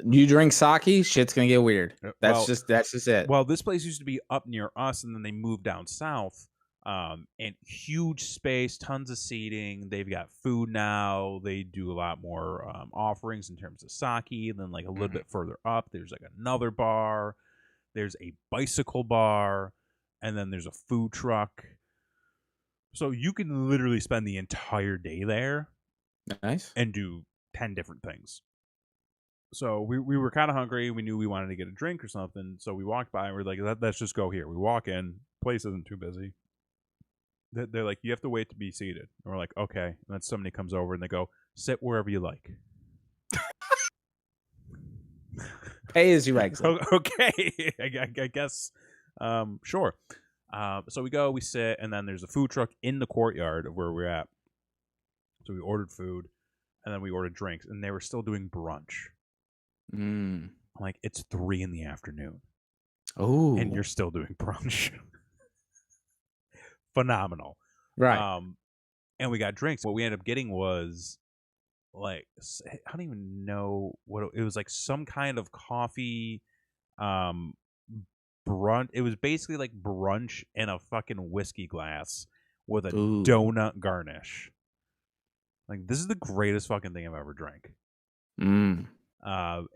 You drink sake, shit's gonna get weird. That's just it. Well, this place used to be up near us, and then they moved down south. And huge space, tons of seating. They've got food now. They do a lot more offerings in terms of sake. And then like a little bit further up, there's like another bar. There's a bicycle bar, and then there's a food truck. So you can literally spend the entire day there. Nice. And do 10 different things. So we were kind of hungry. We knew we wanted to get a drink or something. So we walked by and we're like, let's just go here. We walk in. Place isn't too busy. They're like, you have to wait to be seated. And we're like, okay. And then somebody comes over and they go, sit wherever you like. Pay as you exit. Okay. I guess. Sure. So we go, we sit, and then there's a food truck in the courtyard of where we're at. So we ordered food, and then we ordered drinks, and they were still doing brunch. Like, it's 3 p.m. Oh. And you're still doing brunch. Phenomenal. Right. And we got drinks. What we ended up getting was like, I don't even know what it was, like some kind of coffee brunch. It was basically like brunch in a fucking whiskey glass with a donut garnish. Like, this is the greatest fucking thing I've ever drank. And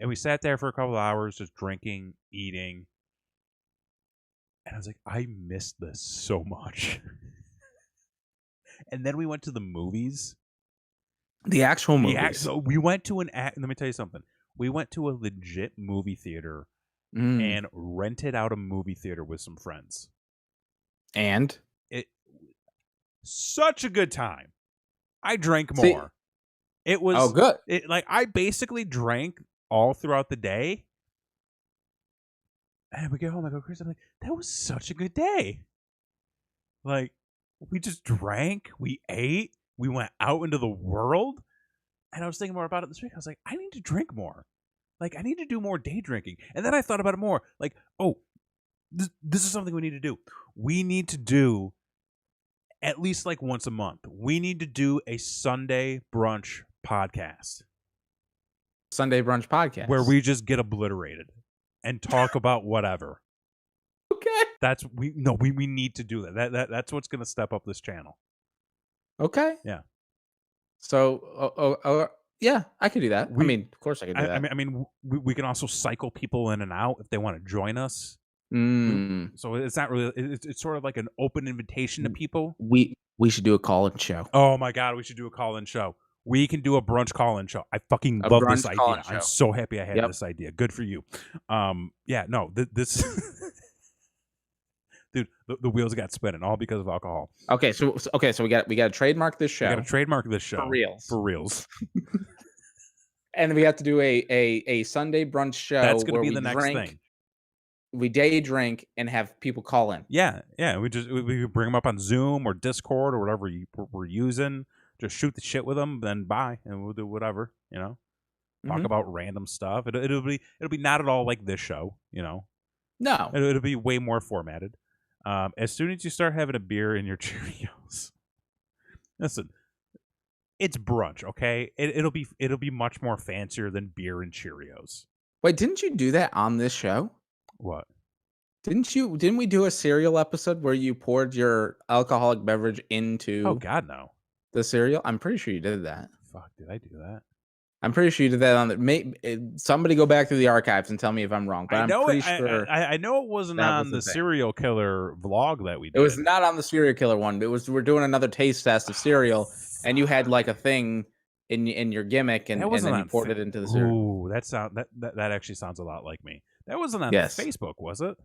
we sat there for a couple of hours just drinking, eating. And I was like, I missed this so much. And then we went to the movies. The actual movies. We went to let me tell you something. We went to a legit movie theater and rented out a movie theater with some friends. And? Such a good time. I drank more. It was good. I basically drank all throughout the day. And we get home, I go, Chris, I'm like, that was such a good day. Like, we just drank, we ate, we went out into the world. And I was thinking more about it this week. I was like, I need to drink more. Like, I need to do more day drinking. And then I thought about it more. Like, this is something we need to do. We need to do at least like once a month. We need to do a Sunday brunch podcast. Sunday brunch podcast. Where we just get obliterated and talk about whatever. Okay. We need to do that. That's what's going to step up this channel. Okay. Yeah. So, yeah, I could do that. I mean, of course I could do that. I mean, we can also cycle people in and out if they want to join us. So it's not really. It's sort of like an open invitation to people. We should do a call-in show. Oh my God, we should do a call-in show. We can do a brunch call-in show. I fucking love this idea. I'm so happy I had this idea. Good for you. Yeah, no, this Dude, the wheels got spinning all because of alcohol. Okay, so we got to trademark this show. We got to trademark this show for reals. And we have to do a Sunday brunch show. That's going to be we the next thing. We day drink and have people call in. Yeah. We bring them up on Zoom or Discord or whatever we're using. Just shoot the shit with them, then bye, and we'll do whatever. Talk about random stuff. It'll be not at all like this show. No, it'll be way more formatted. As soon as you start having a beer in your Cheerios, listen, it's brunch, okay? It'll be much more fancier than beer and Cheerios. Wait, didn't you do that on this show? What? Didn't we do a cereal episode where you poured your alcoholic beverage into? Oh God, no. The cereal? I'm pretty sure you did that. Fuck, did I do that? I'm pretty sure you did that on the. Somebody go back through the archives and tell me if I'm wrong. But I'm pretty sure. I know it wasn't on the serial killer vlog that we did. It was not on the serial killer one. We're doing another taste test of cereal, and you had like a thing in your gimmick, and then you poured it into the cereal. Ooh, that actually sounds a lot like me. That wasn't on Facebook, was it?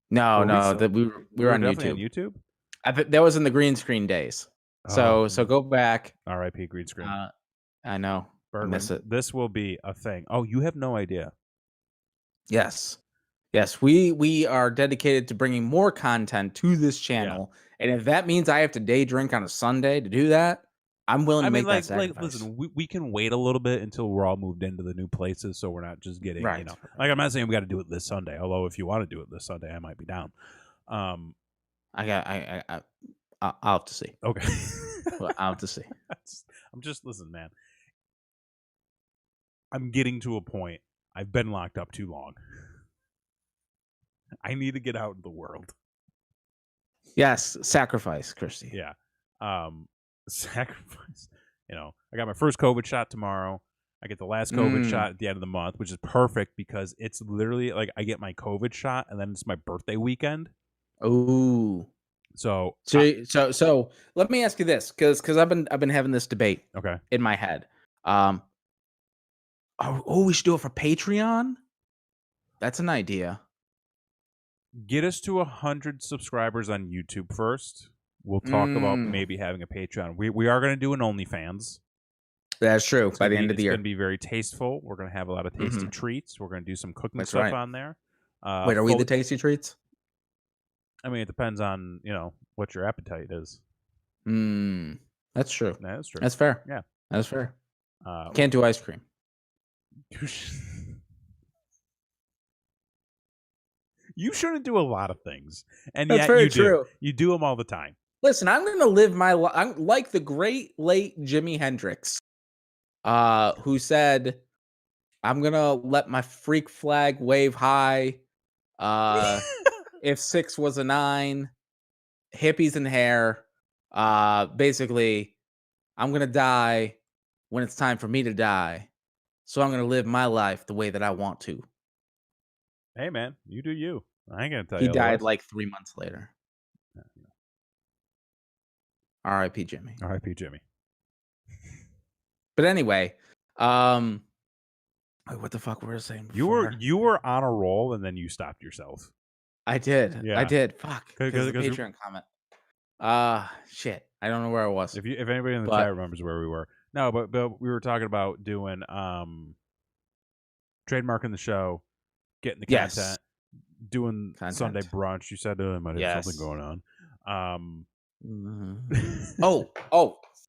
No, we were on YouTube. On YouTube? That was in the green screen days. So go back. R.I.P. green screen. I know. Bergman, miss it. This will be a thing. Oh, you have no idea. Yes. We are dedicated to bringing more content to this channel, and if that means I have to day drink on a Sunday to do that, I'm willing to make that sacrifice. Listen, we can wait a little bit until we're all moved into the new places, so we're not just getting Like I'm not saying we got to do it this Sunday. Although if you want to do it this Sunday, I might be down. I'll have to see. Okay. Well, I'll have to see. Listen, man. I'm getting to a point. I've been locked up too long. I need to get out in the world. Yes, sacrifice, Christy. Yeah. Sacrifice. I got my first COVID shot tomorrow. I get the last COVID shot at the end of the month, which is perfect because it's literally like I get my COVID shot and then it's my birthday weekend. Ooh. So let me ask you this, because I've been having this debate in my head. We should do it for Patreon. That's an idea. Get us to 100 subscribers on YouTube first. We'll talk about maybe having a Patreon. We are going to do an OnlyFans. That's true. By the end of the year, it's going to be very tasteful. We're going to have a lot of tasty treats. We're going to do some cooking stuff on there. Wait, are we the tasty treats? I mean, it depends on what your appetite is. That's true. That's true. That's fair. Yeah, that's fair. Can't do ice cream. You shouldn't do a lot of things, and that's yet very you true. You do them all the time. Listen, I'm going to live my life. I'm like the great late Jimi Hendrix, who said, "I'm gonna let my freak flag wave high." If 6 was a 9, hippies and hair. Basically, I'm gonna die when it's time for me to die. So I'm gonna live my life the way that I want to. Hey man, you do you. I ain't gonna tell you. He died like 3 months later. R.I.P. Jimmy. R.I.P. Jimmy. But anyway, what the fuck were we saying before? You were on a roll and then you stopped yourself. I did. Yeah. I did. Fuck. Because the Cause Patreon comment. Shit. I don't know where I was. If anybody in the chat remembers where we were. No, but we were talking about doing trademarking the show, getting the content, doing Sunday brunch. You said I might have something going on.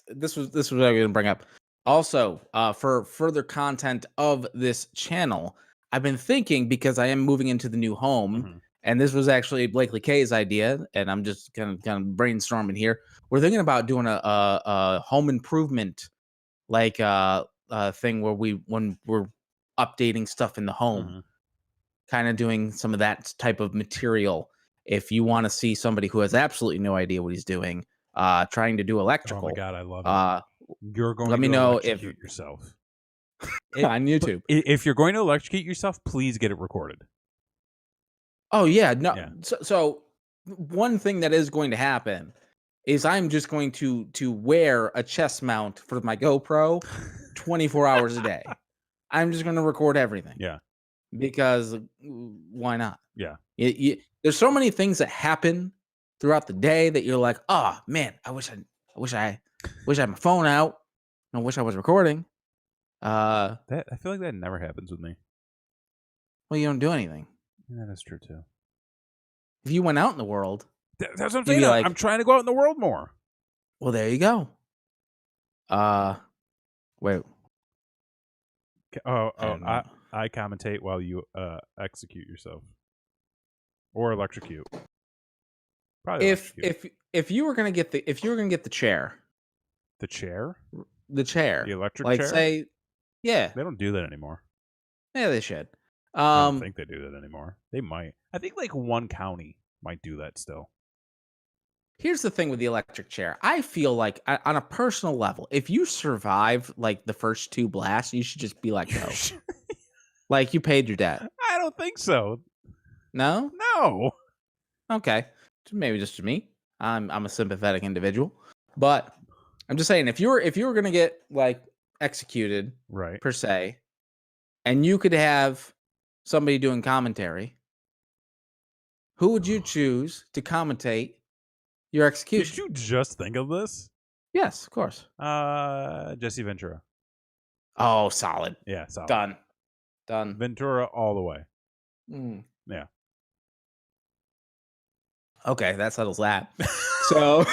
This was what I was gonna bring up. Also, for further content of this channel, I've been thinking, because I am moving into the new home, and this was actually Blakely K's idea, and I'm just kind of brainstorming here. We're thinking about doing a home improvement thing where when we're updating stuff in the home, kind of doing some of that type of material. If you want to see somebody who has absolutely no idea what he's doing, trying to do electrical. Oh my God, I love it. You're going let to me know electrocute yourself on YouTube. If you're going to electrocute yourself, please get it recorded. Oh yeah, no. Yeah. So one thing that is going to happen is I'm just going to wear a chest mount for my GoPro 24 hours a day. I'm just going to record everything. Yeah. because why not? Yeah. There's so many things that happen throughout the day that you're like, oh man, I wish I had my phone out. I wish I was recording. I feel like that never happens with me. Well, you don't do anything. Yeah, that's true too. If you went out in the world, that's what I'm saying. Like, I'm trying to go out in the world more. Well, there you go. Wait. I commentate while you execute yourself or electrocute. Probably if you were gonna get the chair, the chair, the electric like chair. Say, yeah, they don't do that anymore. Yeah, they should. I don't think they do that anymore. They might. I think like one county might do that still. Here's the thing with the electric chair. I feel like on a personal level, if you survive like the first 2 blasts, you should just be like, no. Like you paid your debt. I don't think so. No? No. Okay. Maybe just me. I'm a sympathetic individual. But I'm just saying, if you were gonna get like executed, right, per se, and you could have somebody doing commentary, who would you choose to commentate your execution? Did you just think of this? Yes, of course. Jesse Ventura. Oh, solid. Yeah, solid. Done. Ventura all the way. Yeah. Okay, that settles that. So,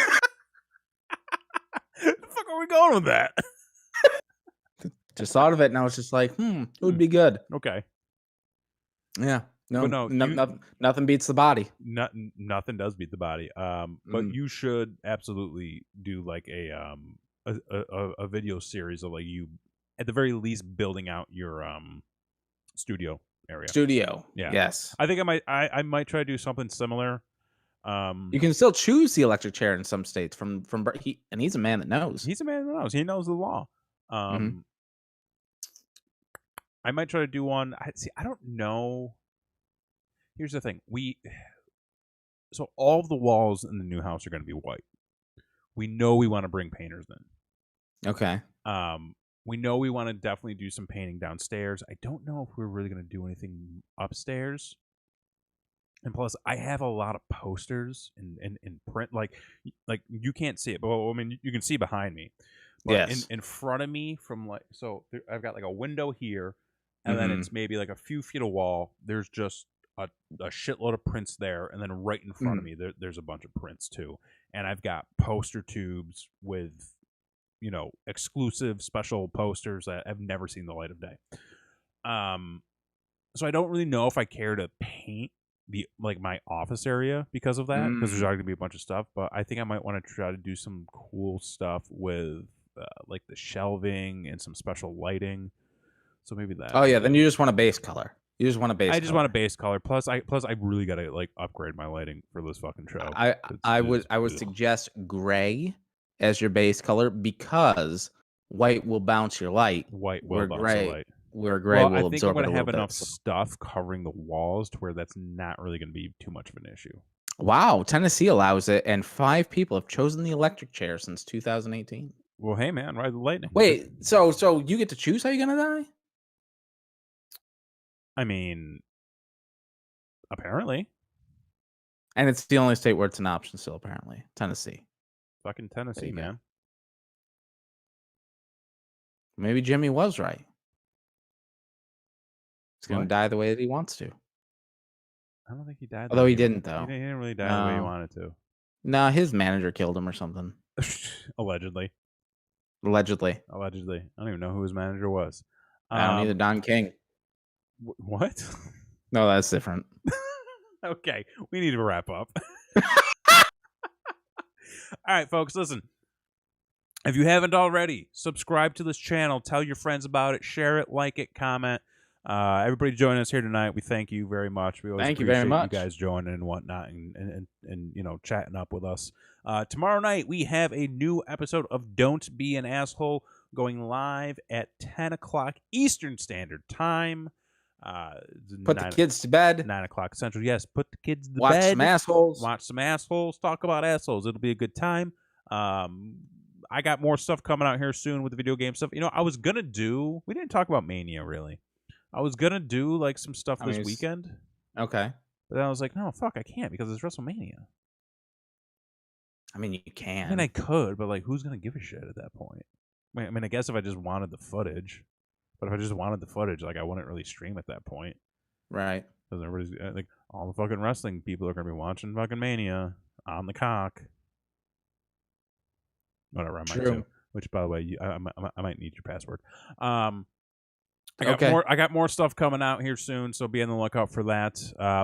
the fuck are we going with that? Just thought of it, and I was just like, it would be good. Okay. Yeah. Nothing beats the body. Nothing does beat the body. But you should absolutely do like a video series of like you, at the very least, building out your studio area. Yeah. Yes. I think I might try to do something similar. You can still choose the electric chair in some states and he's a man that knows. He's a man that knows. He knows the law. I might try to do one. I don't know. Here's the thing. So all of the walls in the new house are going to be white. We know we want to bring painters in. Okay. We know we want to definitely do some painting downstairs. I don't know if we're really going to do anything upstairs. And plus, I have a lot of posters in print. Like you can't see it, but I mean, you can see behind me. But yes. In front of me, I've got like a window here, and then it's maybe like a few feet of wall. There's just a shitload of prints there, and then right in front of me, there's a bunch of prints too. And I've got poster tubes with, exclusive special posters that have never seen the light of day. So I don't really know if I care to paint my office area because of that, because there's already gonna be a bunch of stuff. But I think I might want to try to do some cool stuff with like the shelving and some special lighting. So maybe that. Oh yeah, then you just want a base color. You just want a base. I just want a base color. Plus I really gotta like upgrade my lighting for this fucking show. I would suggest gray as your base color because white will bounce your light. White will bounce your light. Where gray will absorb it a little bit. I think I'm going to have enough stuff covering the walls to where that's not really going to be too much of an issue. Wow, Tennessee allows it, and 5 people have chosen the electric chair since 2018. Well, hey man, ride the lightning. Wait, so you get to choose how you're going to die? I mean, apparently. And it's the only state where it's an option still, apparently. Tennessee. Fucking Tennessee, man. Go. Maybe Jimmy was right. He's going to die the way that he wants to. I don't think he died. Although he didn't, though. He didn't really die the way he wanted to. No, his manager killed him or something. Allegedly. I don't even know who his manager was. I don't either. Don King. What? No, that's different. Okay, we need to wrap up. All right, folks, listen. If you haven't already, subscribe to this channel. Tell your friends about it. Share it, like it, comment. Everybody joining us here tonight, we thank you very much. We always thank appreciate you very much. You guys joining and whatnot and chatting up with us. Tomorrow night, we have a new episode of Don't Be an Asshole going live at 10 o'clock Eastern Standard Time. Put the kids to bed. 9 o'clock Central. Yes, put the kids to bed. Watch some assholes. Watch some assholes. Talk about assholes. It'll be a good time. I got more stuff coming out here soon with the video game stuff. I was going to do... We didn't talk about Mania, really. I was gonna do like some stuff this weekend. Okay. But then I was like, no, fuck, I can't because it's WrestleMania. I mean, you can. I mean, I could, but like, who's gonna give a shit at that point? I mean, I guess if I just wanted the footage, but if I just wanted the footage, like, I wouldn't really stream at that point, right? Because everybody's like, all the fucking wrestling people are gonna be watching fucking Mania on the cock. Whatever, I might too. Which, by the way, I might need your password. I got more stuff coming out here soon, so be on the lookout for that.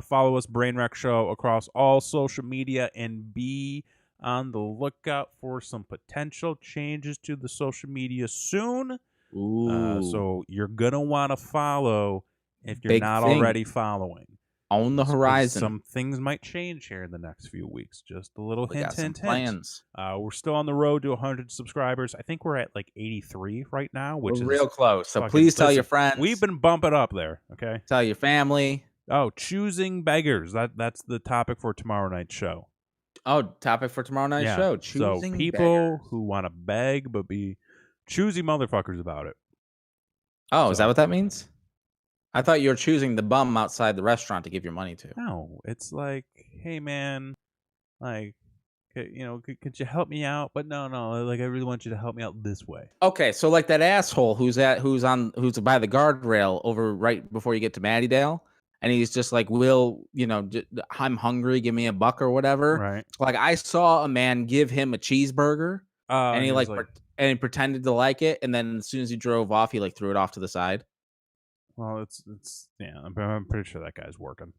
Follow us, Brainwreck Show, across all social media, and be on the lookout for some potential changes to the social media soon. So you're gonna want to follow if you're not already following. On the horizon. Some things might change here in the next few weeks. Just a little hint. Plans. We're still on the road to 100 subscribers. I think we're at like 83 right now, which is real close. So please tell your friends. We've been bumping up there. Okay. Tell your family. Oh, choosing beggars. That's the topic for tomorrow night's show. Oh, topic for tomorrow night's show. Choosing people who want to beg but be choosy motherfuckers about it. Oh, is that what that means? I thought you were choosing the bum outside the restaurant to give your money to. No, it's like, hey man, like, could you help me out? But no, like I really want you to help me out this way. Okay, so like that asshole who's by the guardrail over right before you get to Mattydale, and he's just like, I'm hungry, give me $1 or whatever. Right. Like I saw a man give him a cheeseburger, and he and he pretended to like it, and then as soon as he drove off, he like threw it off to the side. Well, it's I'm pretty sure that guy's working.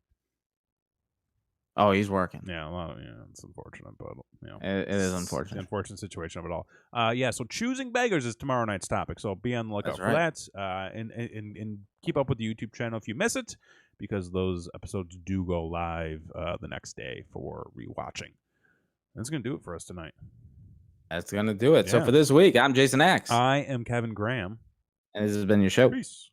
Oh, he's working. Yeah, well, yeah, it's unfortunate, but it is unfortunate. The unfortunate situation of it all. Yeah, so choosing beggars is tomorrow night's topic. So be on the lookout for that. And keep up with the YouTube channel if you miss it, because those episodes do go live the next day for rewatching. That's gonna do it for us tonight. That's gonna do it. Yeah. So for this week, I'm Jason X. I am Kevin Graham, and this has been your show. Peace.